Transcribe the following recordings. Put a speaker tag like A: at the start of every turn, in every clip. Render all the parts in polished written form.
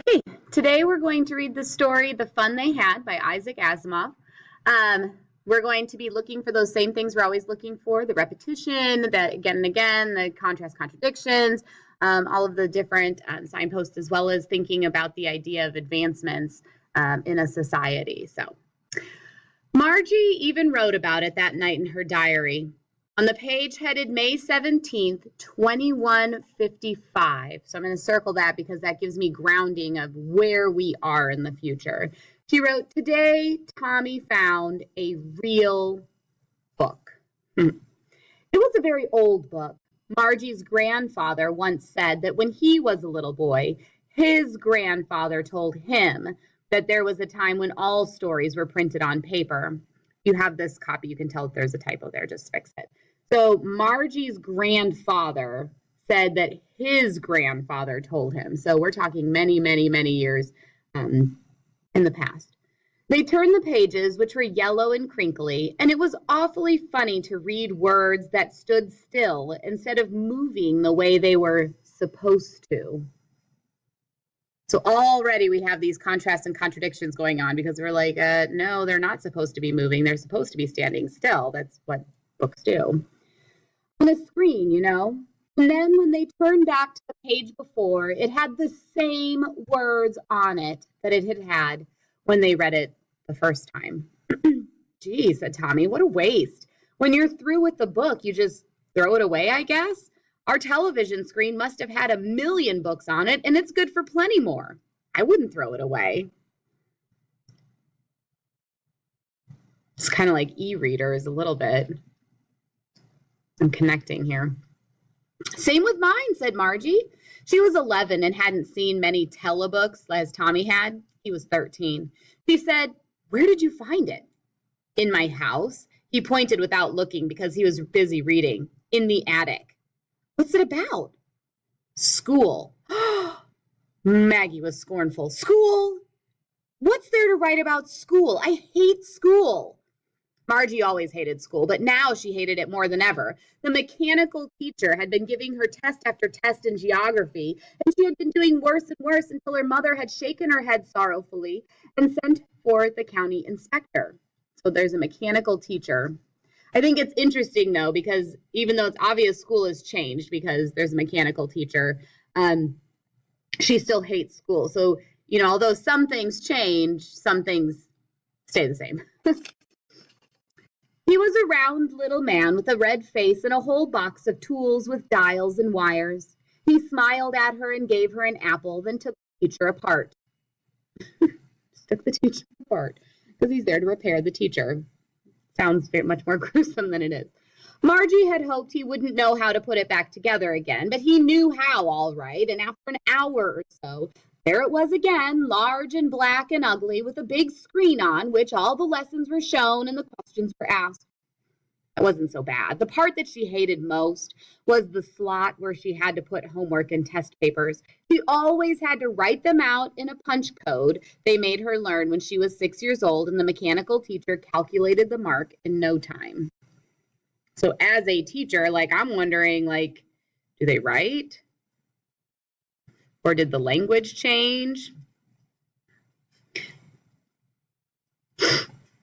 A: Hey, today we're going to read the story The Fun They Had by Isaac Asimov. We're going to be looking for those same things we're always looking for, the repetition, the again and again, the contrast contradictions, all of the different signposts, as well as thinking about the idea of advancements in a society. So Margie even wrote about it that night in her diary. On the page headed May 17th, 2155. So I'm going to circle that because that gives me grounding of where we are in the future. She wrote, "Today, Tommy found a real book." It was a very old book. Margie's grandfather once said that when he was a little boy, his grandfather told him that there was a time when all stories were printed on paper. You have this copy, you can tell if there's a typo there, just fix it. So Margie's grandfather said that his grandfather told him. So we're talking many, many, many years in the past. They turned the pages, which were yellow and crinkly, and it was awfully funny to read words that stood still instead of moving the way they were supposed to. So already we have these contrasts and contradictions going on because we're like, no, they're not supposed to be moving. They're supposed to be standing still. That's what books do. On a screen, you know. And then when they turned back to the page before, it had the same words on it that it had had when they read it the first time. "Gee," said Tommy, "what a waste. When you're through with the book, you just throw it away, I guess? Our television screen must have had 1,000,000 books on it, and it's good for plenty more. I wouldn't throw it away." It's kind of like e-readers a little bit. I'm connecting here. "Same with mine," said Margie. She was 11 and hadn't seen many telebooks as Tommy had. He was 13. She said, "Where did you find it?" "In my house." He pointed without looking because he was busy reading. "In the attic." "What's it about?" "School." Maggie was scornful. "School? What's there to write about school? I hate school." Margie always hated school, but now she hated it more than ever. The mechanical teacher had been giving her test after test in geography, and she had been doing worse and worse until her mother had shaken her head sorrowfully and sent for the county inspector. So there's a mechanical teacher. I think it's interesting, though, because even though it's obvious school has changed because there's a mechanical teacher, she still hates school. So, you know, although some things change, some things stay the same. He was a round little man with a red face and a whole box of tools with dials and wires. He smiled at her and gave her an apple, then took the teacher apart. Took the teacher apart because he's there to repair the teacher. Sounds very much more gruesome than it is. Margie had hoped he wouldn't know how to put it back together again, but he knew how all right, and after an hour or so, there it was again, large and black and ugly, with a big screen on which all the lessons were shown and the questions were asked. That wasn't so bad. The part that she hated most was the slot where she had to put homework and test papers. She always had to write them out in a punch code they made her learn when she was 6 years old, and the mechanical teacher calculated the mark in no time. So as a teacher, like, I'm wondering, like, do they write? Or did the language change?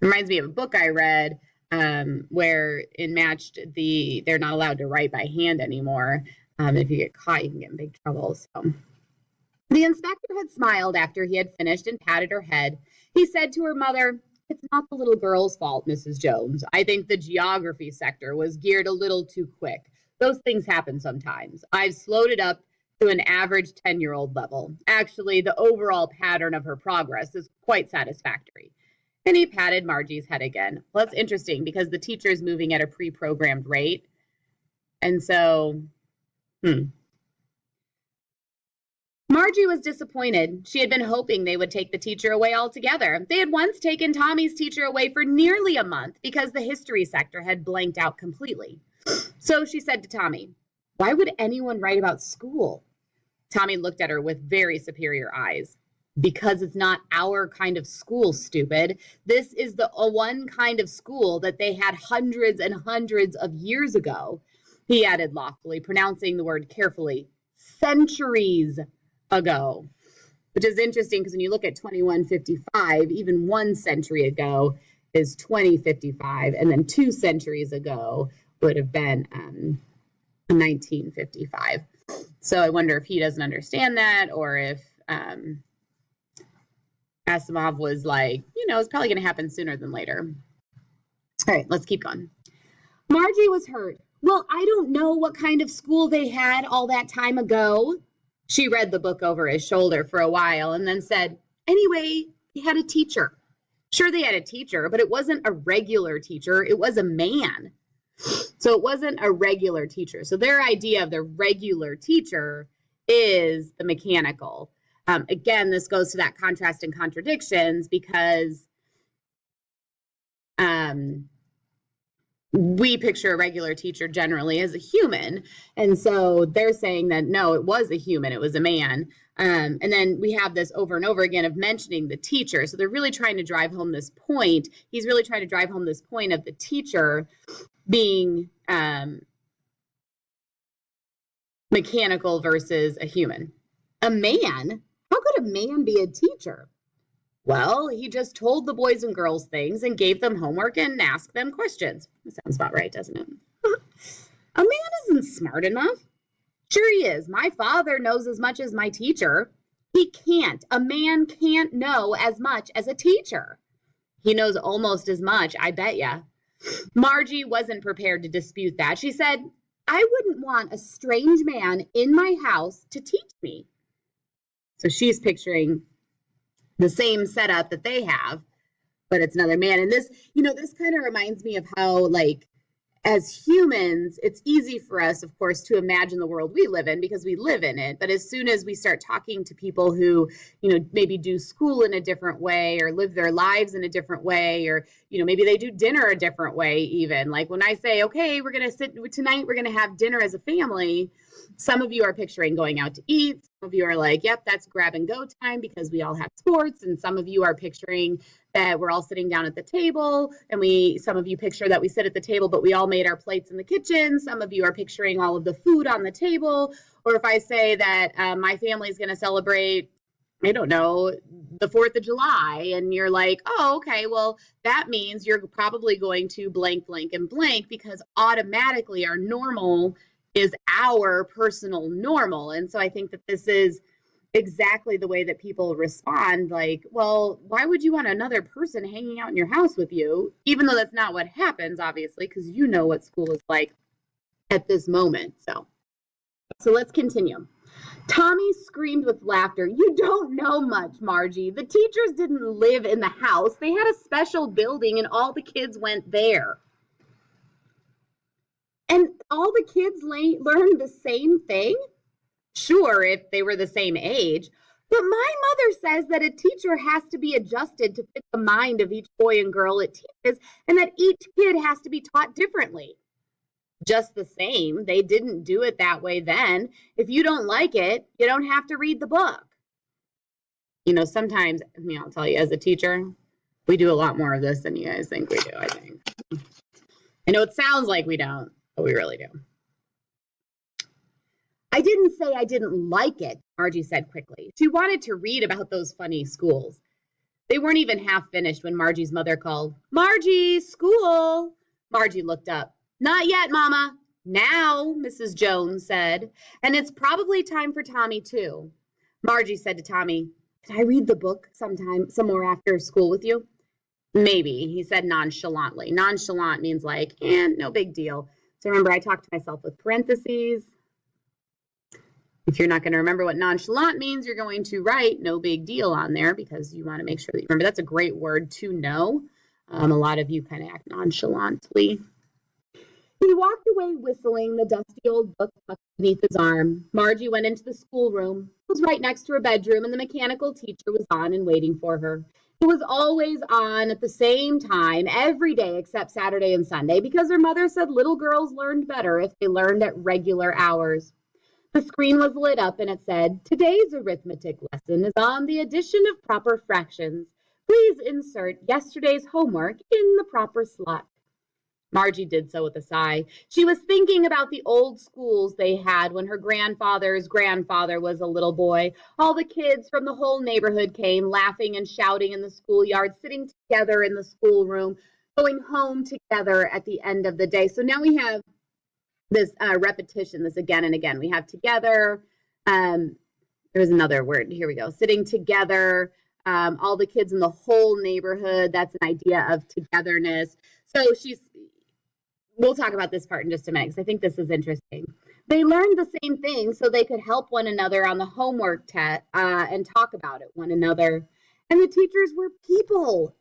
A: Reminds me of a book I read where it matched they're not allowed to write by hand anymore. If you get caught, you can get in big trouble. So the inspector had smiled after he had finished and patted her head. He said to her mother, "It's not the little girl's fault, Mrs. Jones. I think the geography sector was geared a little too quick. Those things happen sometimes. I've slowed it up to an average 10-year-old level. Actually, the overall pattern of her progress is quite satisfactory." And he patted Margie's head again. Well, that's interesting because the teacher is moving at a pre-programmed rate. And so, Margie was disappointed. She had been hoping they would take the teacher away altogether. They had once taken Tommy's teacher away for nearly a month because the history sector had blanked out completely. So she said to Tommy, "Why would anyone write about school?" Tommy looked at her with very superior eyes. "Because it's not our kind of school, stupid. This is the one kind of school that they had hundreds and hundreds of years ago," he added loftily, pronouncing the word carefully. "Centuries ago." which is interesting because when you look at 2155, even 1 century ago is 2055, and then 2 centuries ago would have been 1955. So I wonder if he doesn't understand that, or if Asimov was like, it's probably going to happen sooner than later. All right, let's keep going. Margie was hurt. Well, I don't know what kind of school they had all that time ago. She read the book over his shoulder for a while and then said, anyway, they had a teacher. Sure, they had a teacher, but it wasn't a regular teacher. It was a man. So it wasn't a regular teacher. So their idea of the regular teacher is the mechanical. Again, this goes to that contrast and contradictions because we picture a regular teacher generally as a human. And so they're saying that, no, it was a human, it was a man. And then we have this over and over again of mentioning the teacher. So they're really trying to drive home this point. He's really trying to drive home this point of the teacher being mechanical versus a human. A man? How could a man be a teacher? Well, he just told the boys and girls things and gave them homework and asked them questions. That sounds about right, doesn't it? A man isn't smart enough. Sure he is. My father knows as much as my teacher. He can't. A man can't know as much as a teacher. He knows almost as much, I bet ya. Margie wasn't prepared to dispute that. She said, I wouldn't want a strange man in my house to teach me. So she's picturing the same setup that they have, but it's another man. And this, this kind of reminds me of how, like, as humans, it's easy for us, of course, to imagine the world we live in because we live in it. But as soon as we start talking to people who, maybe do school in a different way or live their lives in a different way, or, maybe they do dinner a different way even. Like when I say, okay, we're going to sit tonight, we're going to have dinner as a family. Some of you are picturing going out to eat. Some of you are like, yep, that's grab and go time because we all have sports. And some of you are picturing that we're all sitting down at the table, and some of you picture that we sit at the table, but we all made our plates in the kitchen. Some of you are picturing all of the food on the table. Or if I say that my family is going to celebrate, I don't know, the 4th of July, and you're like, oh, okay, well, that means you're probably going to blank, blank, and blank because automatically our normal is our personal normal. And so I think that this is exactly the way that people respond, like, well, why would you want another person hanging out in your house with you? Even though that's not what happens, obviously, because you know what school is like at this moment. So let's continue. Tommy screamed with laughter. You don't know much, Margie. The teachers didn't live in the house. They had a special building and all the kids went there. And all the kids learned the same thing? Sure, if they were the same age. But my mother says that a teacher has to be adjusted to fit the mind of each boy and girl it teaches, and that each kid has to be taught differently. Just the same, they didn't do it that way then. If you don't like it, you don't have to read the book. Sometimes, I'll tell you, as a teacher, we do a lot more of this than you guys think we do, I think. I know it sounds like we don't, but we really do. I didn't say I didn't like it, Margie said quickly. She wanted to read about those funny schools. They weren't even half finished when Margie's mother called, Margie, school. Margie looked up. Not yet, Mama. Now, Mrs. Jones said, and it's probably time for Tommy, too. Margie said to Tommy, could I read the book some more after school with you? Maybe, he said nonchalantly. Nonchalant means like, no big deal. So remember, I talked to myself with parentheses. If you're not going to remember what nonchalant means, you're going to write no big deal on there because you want to make sure that you remember. That's a great word to know. A lot of you kind of act nonchalantly. He walked away whistling, the dusty old book tucked beneath his arm. Margie went into the schoolroom. It was right next to her bedroom, and the mechanical teacher was on and waiting for her. It was always on at the same time every day except Saturday and Sunday because her mother said little girls learned better if they learned at regular hours. The screen was lit up and it said, today's arithmetic lesson is on the addition of proper fractions. Please insert yesterday's homework in the proper slot. Margie did so with a sigh. She was thinking about the old schools they had when her grandfather's grandfather was a little boy. All the kids from the whole neighborhood came, laughing and shouting in the schoolyard, sitting together in the schoolroom, going home together at the end of the day. So now we have this repetition, this again and again. We have together. There's another word. Here we go. Sitting together. All the kids in the whole neighborhood. That's an idea of togetherness. So we'll talk about this part in just a minute because I think this is interesting. They learned the same thing so they could help one another on the homework test and talk about it one another. And the teachers were people.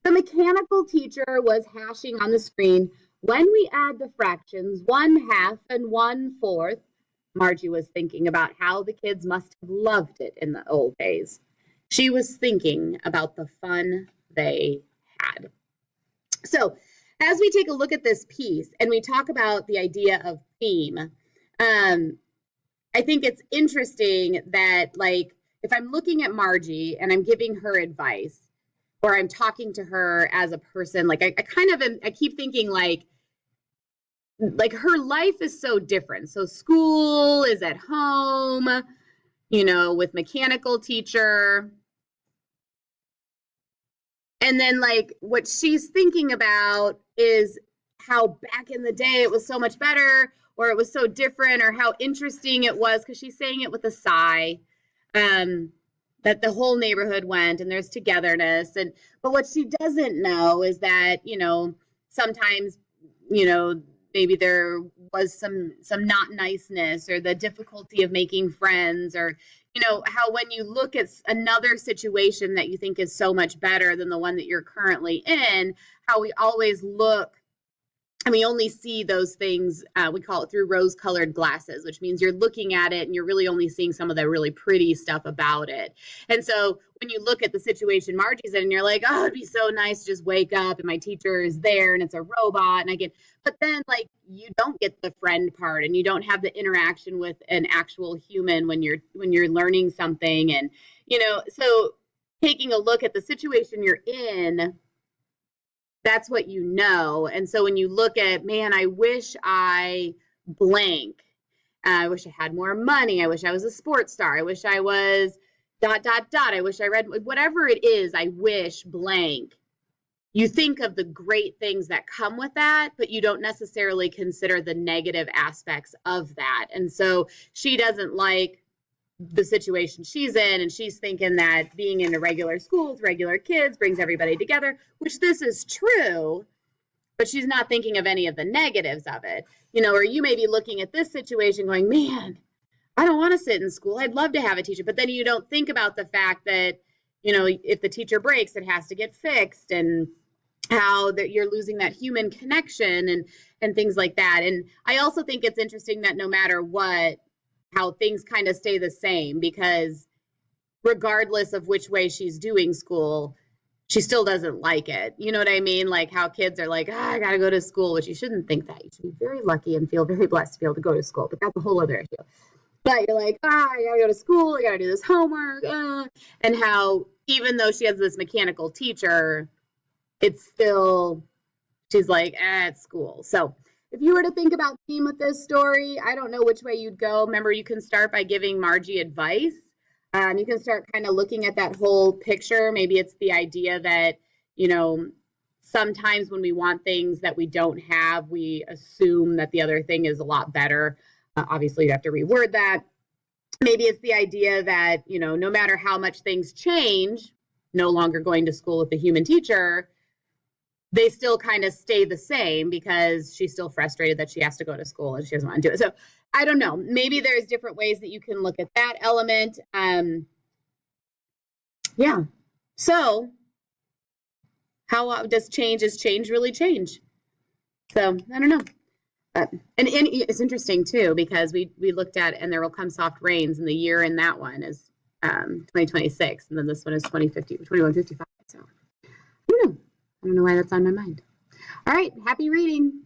A: The mechanical teacher was hashing on the screen, when we add the fractions 1/2 and 1/4. Margie was thinking about how the kids must have loved it in the old days. She was thinking about the fun they had. So as we take a look at this piece and we talk about the idea of theme, I think it's interesting that, like, if I'm looking at Margie and I'm giving her advice or I'm talking to her as a person, like I keep thinking like her life is so different. So school is at home, with mechanical teacher. And then like what she's thinking about is how back in the day it was so much better, or it was so different, or how interesting it was, because she's saying it with a sigh, that the whole neighborhood went and there's togetherness. But what she doesn't know is that, sometimes, maybe there was some not niceness, or the difficulty of making friends, or how when you look at another situation that you think is so much better than the one that you're currently in, how we always look and we only see those things, we call it through rose-colored glasses, which means you're looking at it and you're really only seeing some of the really pretty stuff about it. And so when you look at the situation Margie's in, and you're like, oh, it'd be so nice to just wake up and my teacher is there and it's a robot, but then like you don't get the friend part, and you don't have the interaction with an actual human when you're learning something. And so taking a look at the situation you're in, that's what you know. And so when you look at, man, I wish I blank. I wish I had more money. I wish I was a sports star. I wish I was ... I wish I read, whatever it is, I wish blank. You think of the great things that come with that, but you don't necessarily consider the negative aspects of that. And so she doesn't like the situation she's in, and she's thinking that being in a regular school with regular kids brings everybody together, which this is true, but she's not thinking of any of the negatives of it. Or you may be looking at this situation going, man, I don't want to sit in school. I'd love to have a teacher. But then you don't think about the fact that, if the teacher breaks, it has to get fixed, and how that you're losing that human connection and things like that. And I also think it's interesting that no matter what, how things kind of stay the same, because regardless of which way she's doing school, she still doesn't like it. You know what I mean? Like how kids are like, I got to go to school, which you shouldn't think that. You should be very lucky and feel very blessed to be able to go to school, but that's a whole other issue. But you're like, I got to go to school, I got to do this homework, and how even though she has this mechanical teacher, it's still, she's like, it's school. So if you were to think about theme with this story, I don't know which way you'd go. Remember, you can start by giving Margie advice. You can start kind of looking at that whole picture. Maybe it's the idea that, sometimes when we want things that we don't have, we assume that the other thing is a lot better. Obviously, you have to reword that. Maybe it's the idea that, no matter how much things change, no longer going to school with the human teacher, they still kind of stay the same because she's still frustrated that she has to go to school and she doesn't want to do it. So I don't know. Maybe there's different ways that you can look at that element. Yeah. So how does change really change? So I don't know. And it's interesting too, because we looked at, and there will come soft rains, and the year in that one is 2026, and then this one is 2155. So I don't know why that's on my mind. All right, happy reading.